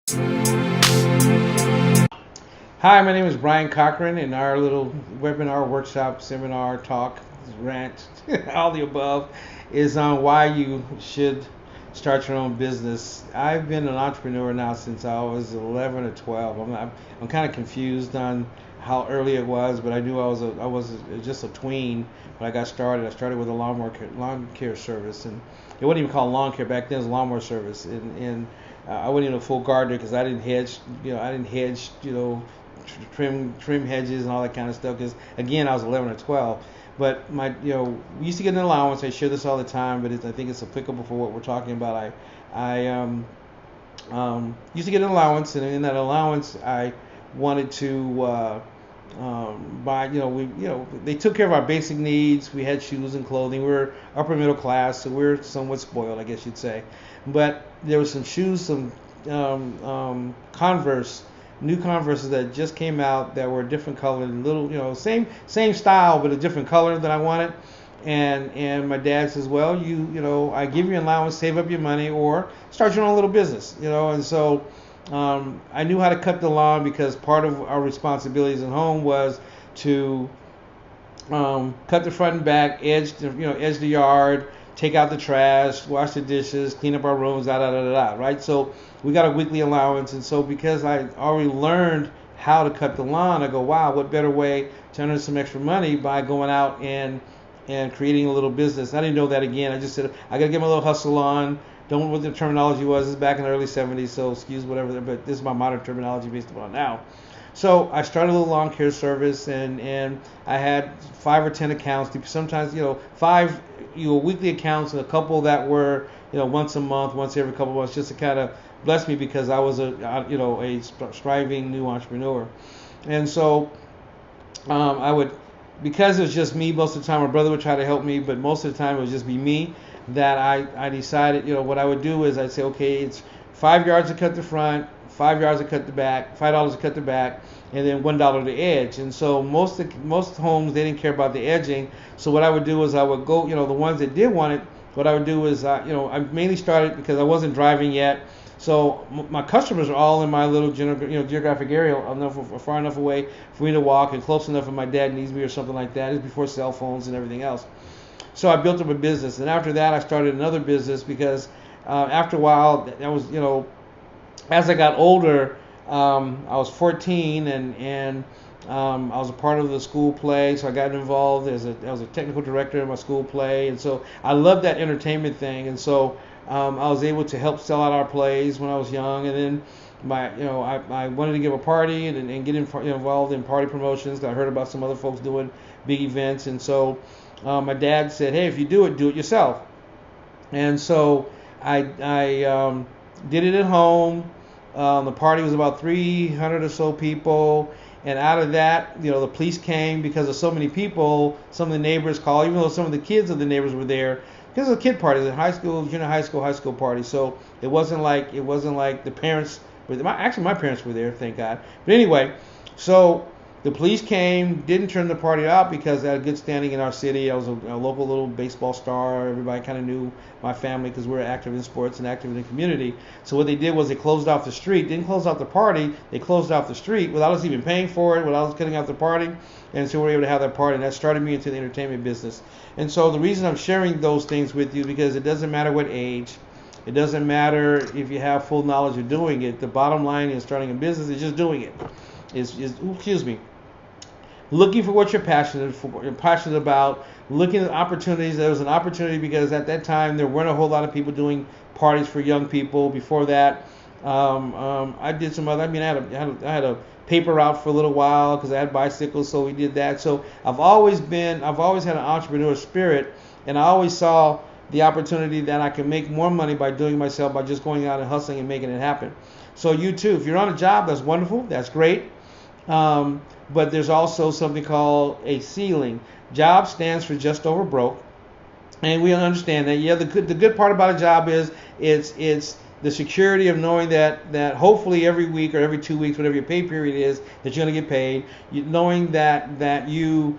Hi, my name is Brian Cochran, and our little webinar, workshop, seminar, talk, rant, all the above, is on why you should start your own business. I've been an entrepreneur now since I was 11 or 12. I'm kind of confused on how early it was, but I knew I was just a tween when I got started. I started with a lawn care service, and it wasn't even called lawn care back then. It was lawnmower service, and I wasn't even a full gardener because I didn't hedge. I didn't hedge. Trim hedges and all that kind of stuff. Because again, I was 11 or 12. But we used to get an allowance. I share this all the time, but I think it's applicable for what we're talking about. I used to get an allowance, and in that allowance, I wanted to buy. They took care of our basic needs. We had shoes and clothing. We were upper middle class, so we were somewhat spoiled, I guess you'd say. But there was some shoes, some Converse, new Converses that just came out that were different color, little, same style but a different color that I wanted. And my dad says, well, I give you an allowance, save up your money, or start your own little business, And so I knew how to cut the lawn because part of our responsibilities at home was to cut the front and back, edge the yard, take out the trash, wash the dishes, clean up our rooms, right? So we got a weekly allowance, and so because I already learned how to cut the lawn, I go, wow, what better way to earn some extra money by going out and creating a little business. I didn't know that again. I just said I gotta get my little hustle on. Don't know what the terminology was. This is back in the early 70s, so excuse whatever, but this is my modern terminology based upon now. So I started a little lawn care service, and I had 5 or 10 accounts. Sometimes, 5 weekly accounts, and a couple that were once a month, once every couple of months, just to kind of bless me because I was a striving new entrepreneur. And so I would, because it was just me most of the time. My brother would try to help me, but most of the time it would just be me. That I decided, what I would do is I'd say, okay, it's 5 yards to cut the front, 5 yards to cut the back, $5 to cut the back, and then $1 to edge. And so most homes, they didn't care about the edging. So what I would do is I would go, the ones that did want it, what I would do is I mainly started because I wasn't driving yet. So my customers are all in my little geographic area, far enough away for me to walk, and close enough if my dad needs me or something like that. It was before cell phones and everything else. So I built up a business, and after that I started another business because after a while, that was, as I got older, I was 14, and I was a part of the school play, so I got involved. I was a technical director in my school play, and so I loved that entertainment thing. And so I was able to help sell out our plays when I was young, and then I wanted to give a party and get involved in party promotions. I heard about some other folks doing big events, and so my dad said, hey, if you do it yourself. And so I did it at home. The party was about 300 or so people, and out of that, the police came because of so many people. Some of the neighbors called, even though some of the kids of the neighbors were there, because it was a kid party, the high school, junior high school party. So it wasn't like the parents were there. Actually, my parents were there, thank God. But anyway, so the police came, didn't turn the party out because I had a good standing in our city. I was a local little baseball star. Everybody kind of knew my family because we were active in sports and active in the community. So what they did was they closed off the street. Didn't close off the party. They closed off the street without us even paying for it, without us cutting out the party. And so we were able to have that party, and that started me into the entertainment business. And so the reason I'm sharing those things with you, because it doesn't matter what age. It doesn't matter if you have full knowledge of doing it. The bottom line in starting a business is just doing it. Looking for what you're passionate about, looking at opportunities. There was an opportunity because at that time there weren't a whole lot of people doing parties for young people. Before that, I did some other. I had a paper route for a little while because I had bicycles, so we did that. So I've always had an entrepreneur spirit, and I always saw the opportunity that I can make more money by doing it myself, by just going out and hustling and making it happen. So you too, if you're on a job, that's wonderful, that's great. But there's also something called a ceiling. Job stands for just over broke, and we understand that. Yeah, the good part about a job is it's the security of knowing that hopefully every week or every 2 weeks, whatever your pay period is, that you're going to get paid. Knowing that you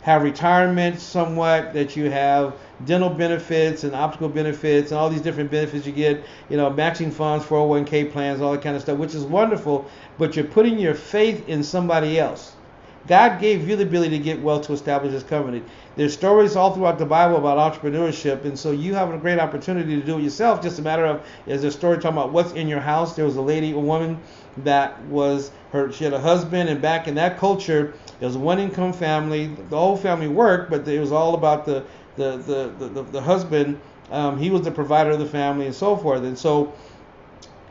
have retirement somewhat, that you have dental benefits and optical benefits and all these different benefits you get, matching funds, 401k plans, all that kind of stuff, which is wonderful, but you're putting your faith in somebody else. God gave you the ability to get wealth to establish His covenant. There's stories all throughout the Bible about entrepreneurship, and so you have a great opportunity to do it yourself. Just a matter of, there's a story talking about what's in your house. There was a woman that she had a husband, and back in that culture, it was a one-income family. The whole family worked, but it was all about the husband. He was the provider of the family and so forth. And so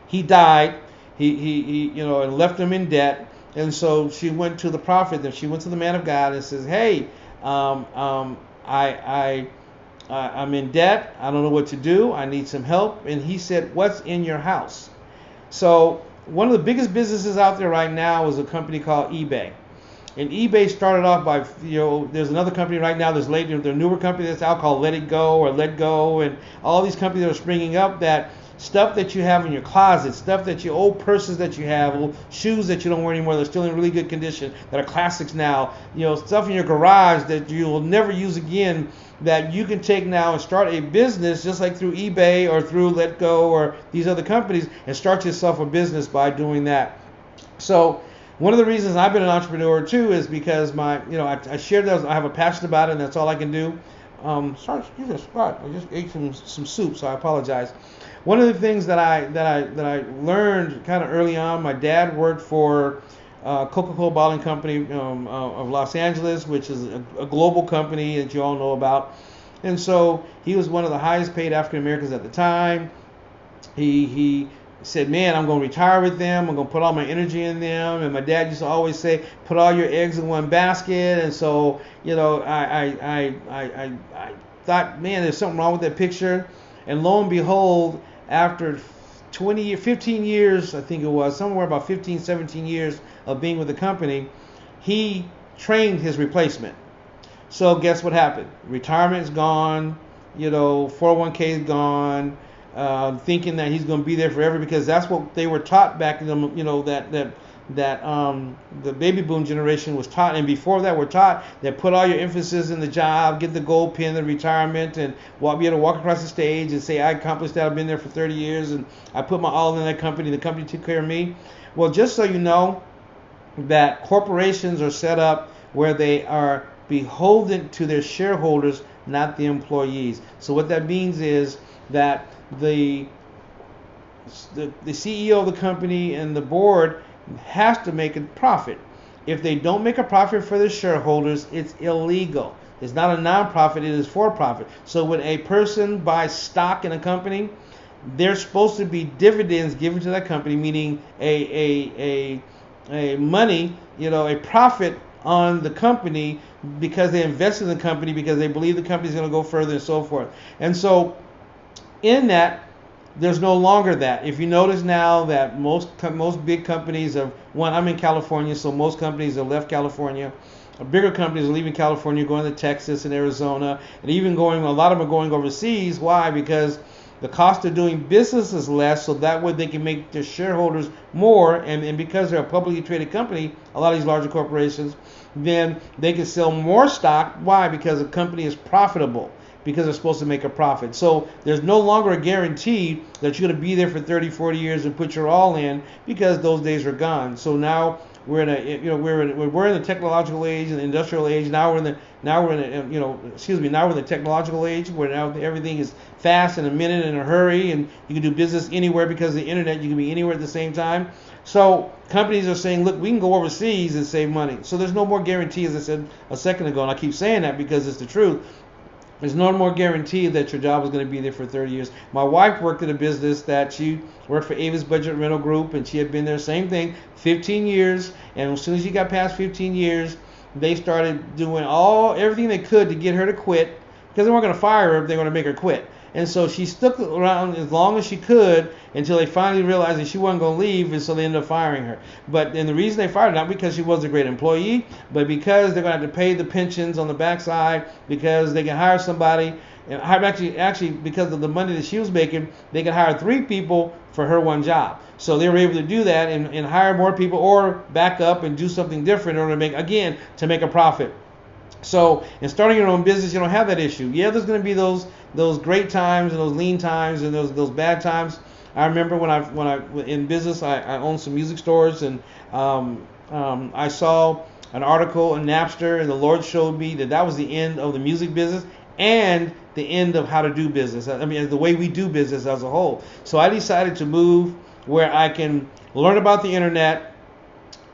he died. He and left them in debt. And so she went to the prophet, and she went to the man of God and says, "Hey, I'm in debt. I don't know what to do. I need some help." And he said, "What's in your house?" So one of the biggest businesses out there right now is a company called eBay. And eBay started off by, there's another company right now, there's a newer company that's out called Let It Go or Let Go, and all these companies that are springing up, that stuff that you have in your closet, stuff that your old purses that you have, old shoes that you don't wear anymore, they're still in really good condition, that are classics now, stuff in your garage that you will never use again, that you can take now and start a business just like through eBay or through Let Go or these other companies, and start yourself a business by doing that. So one of the reasons I've been an entrepreneur too is because I shared that I have a passion about it, and that's all I can do. Sorry, excuse me, Scott. I just ate some soup, so I apologize. One of the things that I learned kind of early on, my dad worked for Coca-Cola Bottling Company of Los Angeles, which is a global company that you all know about. And so he was one of the highest paid African Americans at the time. He said, "Man, I'm going to retire with them. I'm going to put all my energy in them." And my dad used to always say, "Put all your eggs in one basket." And so, I thought, man, there's something wrong with that picture. And lo and behold, after 15 years, I think it was, somewhere about 15, 17 years of being with the company, he trained his replacement. So guess what happened? Retirement's gone, 401k is gone, thinking that he's going to be there forever, because that's what they were taught back in the, that the baby boom generation was taught, and before that were taught that put all your emphasis in the job, get the gold pin, the retirement, and be able to walk across the stage and say, "I accomplished that. I've been there for 30 years, and I put my all in that company. The company took care of me." Well, just so you know, that corporations are set up where they are beholden to their shareholders, not the employees. So what that means is that the CEO of the company and the board has to make a profit. If they don't make a profit for their shareholders, it's illegal. It's not a non-profit, it is for profit. So when a person buys stock in a company, there's supposed to be dividends given to that company, meaning a money, a profit on the company, because they invest in the company, because they believe the company is going to go further and so forth. And so in that, there's no longer that. If you notice now that most big companies I'm in California, so most companies have left California. Bigger companies are leaving California, going to Texas and Arizona, and even a lot of them are going overseas. Why? Because the cost of doing business is less, so that way they can make their shareholders more, and because they're a publicly traded company, a lot of these larger corporations, then they can sell more stock. Why? Because the company is profitable, because they're supposed to make a profit. So there's no longer a guarantee that you're going to be there for 30, 40 years and put your all in, because those days are gone. So now we're in the technological age and the industrial age. Now we're in the technological age, where now everything is fast, in a minute, in a hurry, and you can do business anywhere because of the internet. You can be anywhere at the same time. So companies are saying, look, we can go overseas and save money. So there's no more guarantee, as I said a second ago, and I keep saying that because it's the truth. There's no more guarantee that your job is going to be there for 30 years. My wife worked in a business that she worked for Avis Budget Rental Group, and she had been there, same thing, 15 years. And as soon as she got past 15 years, they started doing everything they could to get her to quit, because they weren't going to fire her, they were going to make her quit. And so she stuck around as long as she could until they finally realized that she wasn't going to leave, and so they ended up firing her. And the reason they fired her, not because she was a great employee, but because they're going to have to pay the pensions on the backside, because they can hire somebody, and actually because of the money that she was making, they could hire 3 people for her one job. So they were able to do that and hire more people, or back up and do something different in order to make a profit. So in starting your own business, you don't have that issue. Yeah, there's going to be those great times and those lean times and those bad times. I remember when I in business, I owned some music stores, and I saw an article in Napster, and the Lord showed me that was the end of the music business and the end of how to do business. I mean, the way we do business as a whole. So I decided to move where I can learn about the internet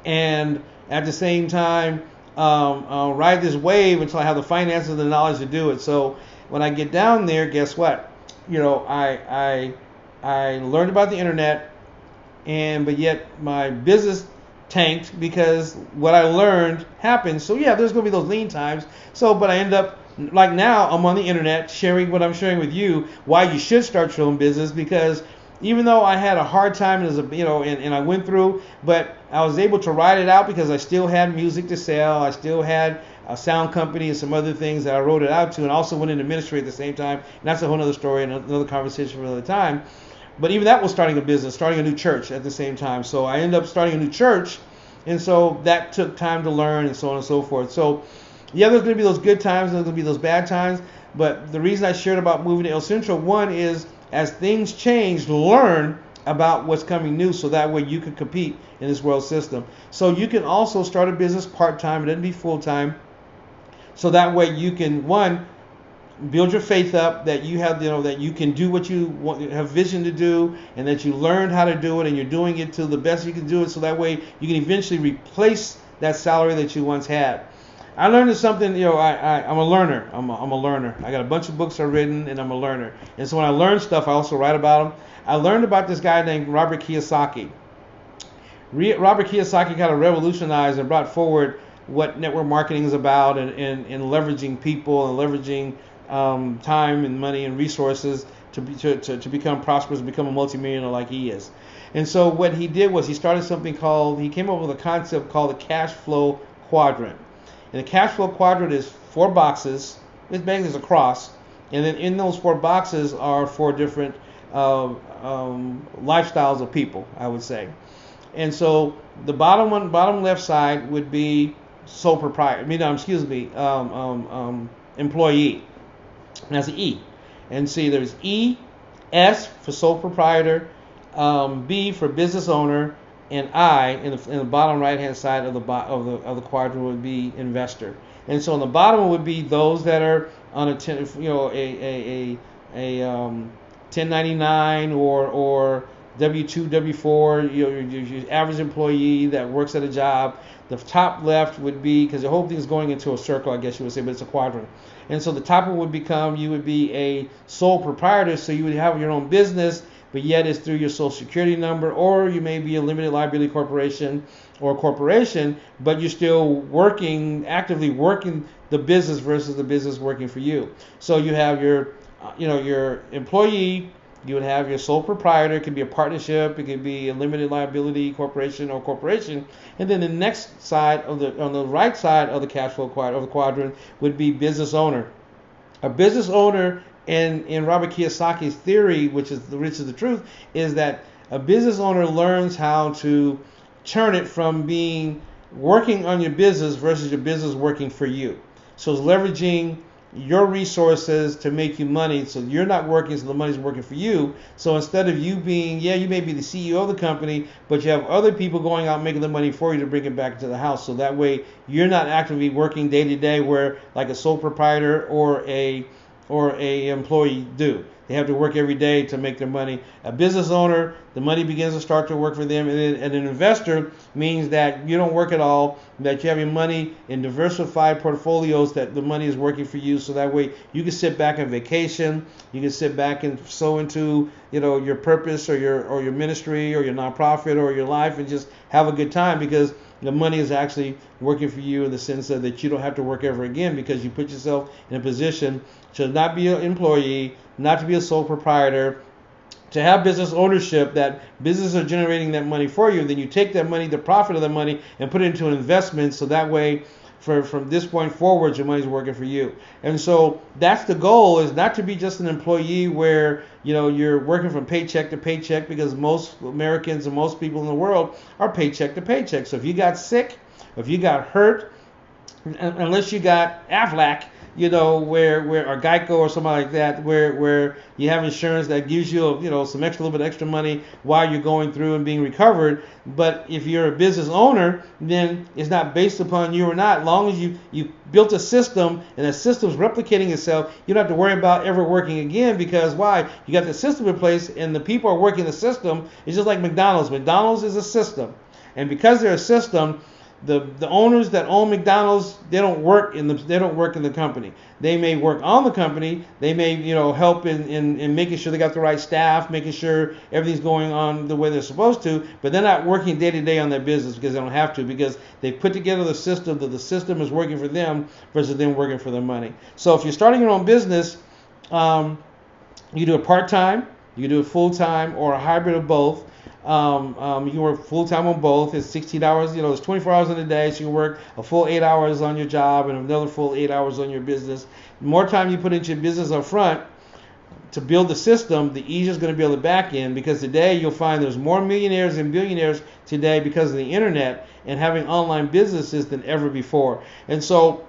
and at the same time ride this wave until I have the finances and the knowledge to do it. So when I get down there, guess what? I learned about the internet, but yet my business tanked because what I learned happened. So yeah, there's going to be those lean times. So, but I end up like now I'm on the internet sharing what I'm sharing with you, why you should start your own business, because even though I had a hard time as and I went through, but I was able to ride it out because I still had music to sell. I still had a sound company and some other things that I wrote it out to, and also went into ministry at the same time. And that's a whole other story and another conversation for another time. But even that was starting a business, starting a new church at the same time. So I ended up starting a new church, and so that took time to learn and so on and so forth. So yeah, there's going to be those good times, and there's going to be those bad times. But the reason I shared about moving to El Centro, one is as things change, learn about what's coming new, so that way you can compete in this world system. So you can also start a business part-time, it doesn't be full-time, so that way you can, one, build your faith up that you have, that you can do what you want, have vision to do, and that you learned how to do it, and you're doing it to the best you can do it, so that way you can eventually replace that salary that you once had. I learned something, I'm a learner. I'm a learner. I got a bunch of books I've written, and I'm a learner. And so when I learn stuff, I also write about them. I learned about this guy named Robert Kiyosaki. Robert Kiyosaki kind of revolutionized and brought forward what network marketing is about, and leveraging people and leveraging time and money and resources to become prosperous and become a multimillionaire like he is. And so what he did was he came up with a concept called the cash flow quadrant. And the cash flow quadrant is 4 boxes. This bang is a cross, and then in those 4 boxes are 4 different lifestyles of people, I would say. And so the bottom left side would be sole proprietor. Employee. And that's an E. And see, there's E, S for sole proprietor, B for business owner, and I in the bottom right hand side of the quadrant would be investor. And so on the bottom would be those that are on a 1099 or W2, W4, your average employee that works at a job. The top left would be, because the whole thing is going into a circle, I guess you would say, but it's a quadrant. And so the top one would become, you would be a sole proprietor, so you would have your own business, but yet it's through your social security number, or you may be a limited liability corporation or a corporation, but you're still actively working the business versus the business working for you. So you have your employee, you would have your sole proprietor. It could be a partnership, it could be a limited liability corporation or corporation, and then the next side on the right side of the cash flow quadrant would be business owner. A business owner, in Robert Kiyosaki's theory, which is the truth, is that a business owner learns how to turn it from being working on your business versus your business working for you. So it's leveraging your resources to make you money, so you're not working, so the money's working for you. So instead of you being, you may be the CEO of the company, but you have other people going out making the money for you to bring it back to the house. So that way you're not actively working day to day, where like a sole proprietor or a employee do. They have to work every day to make their money. A business owner, the money begins to start to work for them. And an investor means that you don't work at all, that you have your money in diversified portfolios, that the money is working for you. So that way you can sit back on vacation, you can sit back and sow into your purpose or your ministry or your nonprofit or your life, and just have a good time, because the money is actually working for you in the sense that you don't have to work ever again, because you put yourself in a position to not be an employee, not to be a sole proprietor, to have business ownership, that businesses are generating that money for you. Then you take that money, the profit of the money, and put it into an investment, so that way from this point forward, your money's working for you. And so that's the goal, is not to be just an employee where you're working from paycheck to paycheck, because most Americans and most people in the world are paycheck to paycheck. So if you got sick, if you got hurt, unless you got Aflac, where or Geico or something like that, where you have insurance that gives you, some extra little bit extra money while you're going through and being recovered. But if you're a business owner, then it's not based upon you or not. As long as you built a system and the system's replicating itself, you don't have to worry about ever working again, because why? You got the system in place and the people are working the system. It's just like McDonald's. McDonald's is a system, and because they're a system, the owners that own McDonald's, they don't work in the company. They may work on the company. They may help in making sure they got the right staff, making sure everything's going on the way they're supposed to. But they're not working day to day on their business because they don't have to, because they put together the system that the system is working for them versus them working for their money. So if you're starting your own business, you do it part-time, you do it full-time, or a hybrid of both. You can work full-time on both. It's 16 hours, it's 24 hours in a day, so you can work a full 8 hours on your job and another full 8 hours on your business. The more time you put into your business up front to build the system, the easier it's going to be on the back end, because today you'll find there's more millionaires and billionaires today because of the internet and having online businesses than ever before. And so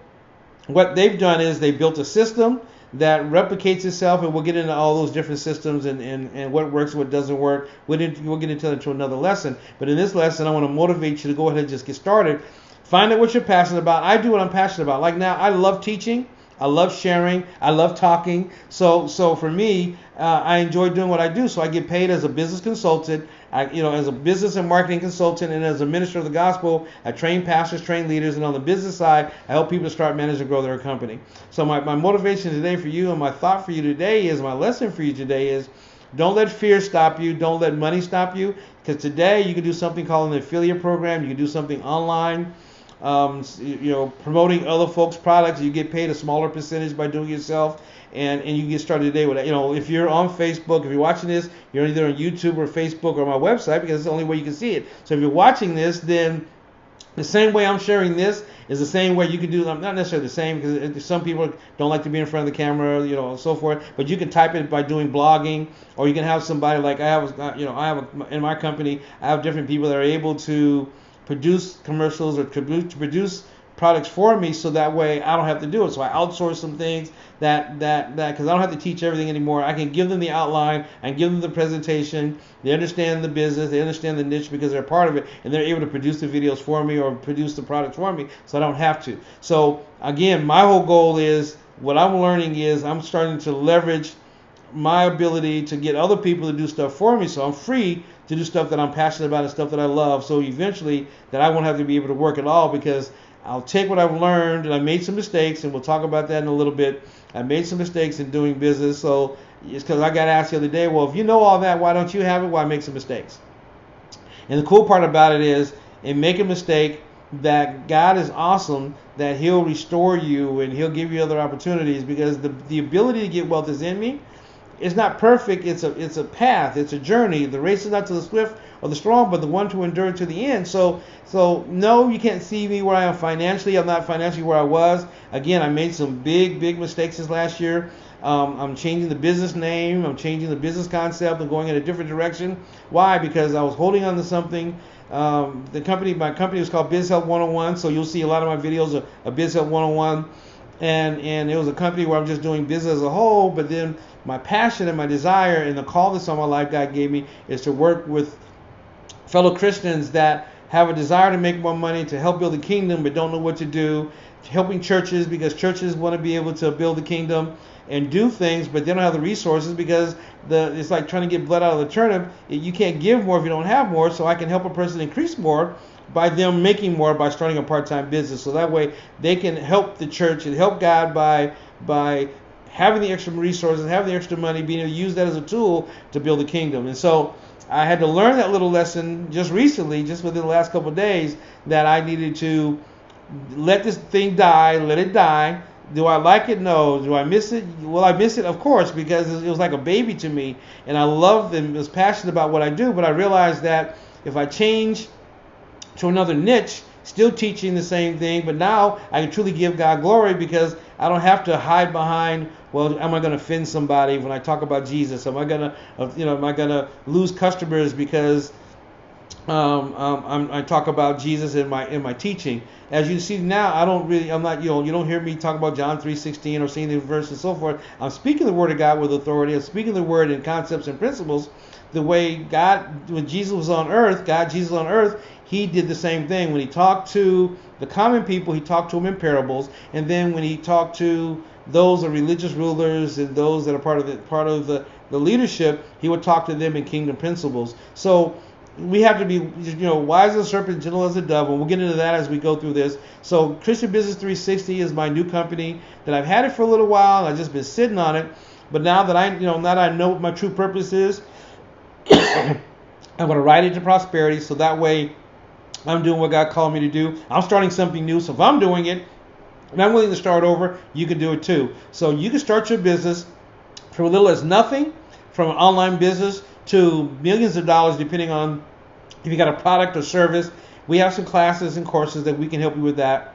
what they've done is they built a system that replicates itself, and we'll get into all those different systems and what works and what doesn't work. We'll get into another lesson. But in this lesson, I want to motivate you to go ahead and just get started. Find out what you're passionate about. I do what I'm passionate about. Like now, I love teaching. I love sharing. I love talking. So for me, I enjoy doing what I do. So I get paid as a business consultant, as a business and marketing consultant, and as a minister of the gospel. I train pastors, train leaders, and on the business side, I help people to start, manage, and grow their company. So my motivation today for you, and my thought for you today is, my lesson for you today is, don't let fear stop you. Don't let money stop you. Because today you can do something called an affiliate program. You can do something online. Promoting other folks' products. You get paid a smaller percentage by doing it yourself, and you can get started today with that. If you're on Facebook, if you're watching this, you're either on YouTube or Facebook or my website, because it's the only way you can see it. So if you're watching this, then the same way I'm sharing this is the same way you can do. Not necessarily the same, because some people don't like to be in front of the camera, and so forth. But you can type it by doing blogging, or you can have somebody like in my company. I have different people that are able to produce commercials or to produce products for me, so that way I don't have to do it. So I outsource some things that because I don't have to teach everything anymore. I can give them the outline and give them the presentation. They understand the business, they understand the niche because they're part of it, and they're able to produce the videos for me or produce the products for me, so I don't have to. So again, my whole goal is, what I'm learning is, I'm starting to leverage my ability to get other people to do stuff for me, so I'm free to do stuff that I'm passionate about and stuff that I love, so eventually that I won't have to be able to work at all, because I'll take what I've learned, and I made some mistakes, and we'll talk about that in a little bit. I made some mistakes in doing business, so it's because I got asked the other day, well, if you know all that, why don't you have it? Why make some mistakes? And the cool part about it is, in making a mistake, that God is awesome, that He'll restore you and He'll give you other opportunities, because the ability to get wealth is in me. It's not perfect. It's a path. It's a journey. The race is not to the swift or the strong, but the one to endure to the end. So no, you can't see me where I am financially. I'm not financially where I was. Again, I made some big mistakes this last year. I'm changing the business name. I'm changing the business concept and going in a different direction. Why? Because I was holding on to something. My company was called Biz Health 101. So you'll see a lot of my videos of Biz Health 101. And it was a company where I'm just doing business as a whole, but then my passion and my desire and the call that's on my life God gave me is to work with fellow Christians that have a desire to make more money, to help build the kingdom, but don't know what to do. Helping churches, because churches want to be able to build the kingdom and do things, but they don't have the resources, because it's like trying to get blood out of the turnip. You can't give more if you don't have more. So I can help a person increase more by them making more by starting a part-time business. So that way they can help the church and help God by having the extra resources, having the extra money, being able to use that as a tool to build the kingdom. And so I had to learn that little lesson just recently, just within the last couple of days, that I needed to let this thing die, let it die. Do I like it? No. Do I miss it? Well, I miss it, of course, because it was like a baby to me, and I loved and was passionate about what I do. But I realized that if I change to another niche, still teaching the same thing, but now I can truly give God glory, because I don't have to hide behind, well, am I going to offend somebody when I talk about Jesus? Am I going to lose customers because I talk about Jesus in my teaching. As you see now, I'm not, you don't hear me talk about John 3:16 or seeing the verse and so forth. I'm speaking the word of God with authority. I'm speaking the word in concepts and principles. The way when Jesus was on earth, he did the same thing. When he talked to the common people, he talked to them in parables. And then when he talked to those are religious rulers and those that are part of the leadership, he would talk to them in kingdom principles. So we have to be, wise as a serpent, gentle as a dove, and we'll get into that as we go through this. So Christian Business 360 is my new company that I've had it for a little while, and I've just been sitting on it. But now that I know what my true purpose is, I'm going to ride it to prosperity, so that way I'm doing what God called me to do. I'm starting something new, so if I'm doing it, and I'm willing to start over, you can do it too. So you can start your business from as little as nothing, from an online business to millions of dollars, depending on if you got a product or service. We have some classes and courses that we can help you with that.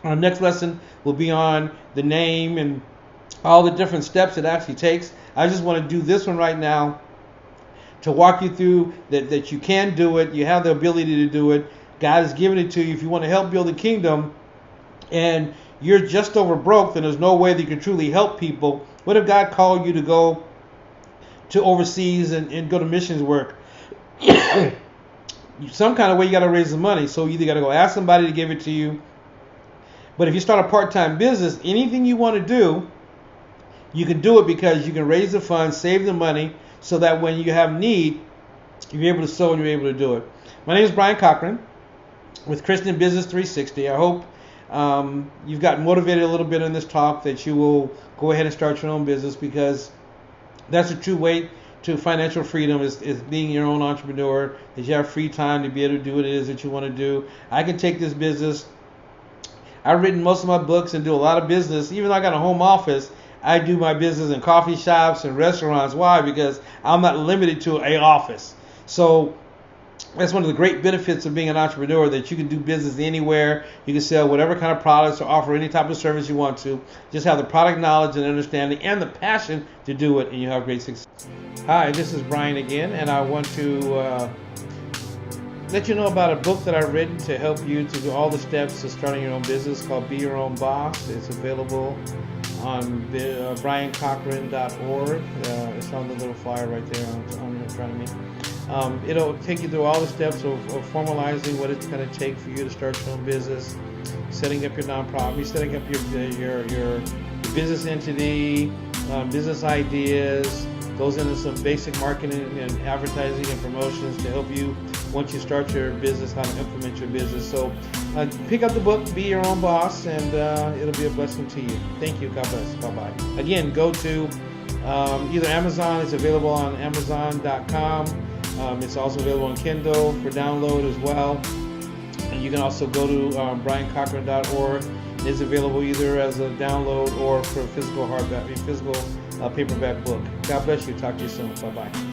Our next lesson will be on the name and all the different steps it actually takes. I just want to do this one right now to walk you through that you can do it. You have the ability to do it. God has given it to you. If you want to help build a kingdom and you're just over broke, then there's no way that you can truly help people. What if God called you to go to overseas and go to missions work? Some kind of way you got to raise the money. So you either got to go ask somebody to give it to you. But if you start a part-time business, anything you want to do, you can do it because you can raise the funds, save the money, so that when you have need, you're able to sow and you're able to do it. My name is Brian Cochran with Christian Business 360. I hope you've gotten motivated a little bit in this talk, that you will go ahead and start your own business, because that's a true way to financial freedom is being your own entrepreneur, that you have free time to be able to do what it is that you want to do. I can take this business. I've written most of my books and do a lot of business. Even though I got a home office, I do my business in coffee shops and restaurants. Why? Because I'm not limited to an office. So that's one of the great benefits of being an entrepreneur, that you can do business anywhere. You can sell whatever kind of products or offer any type of service you want to. Just have the product knowledge and understanding and the passion to do it, and you have great success. Hi, this is Brian again, and I want to let you know about a book that I've written to help you to do all the steps to starting your own business, called Be Your Own Boss. It's available on briancochran.org. It's on the little flyer right there on in front of me. It'll take you through all the steps of formalizing what it's going to take for you to start your own business, setting up your nonprofit, setting up your business entity, business ideas. Goes into some basic marketing and advertising and promotions to help you, once you start your business, how to implement your business. So pick up the book, Be Your Own Boss, and it'll be a blessing to you. Thank you. God bless. Bye-bye. Again, go to either Amazon. It's available on Amazon.com. It's also available on Kindle for download as well. And you can also go to briancochran.org. It's available either as a download or for physical paperback book. God bless you. Talk to you soon. Bye-bye.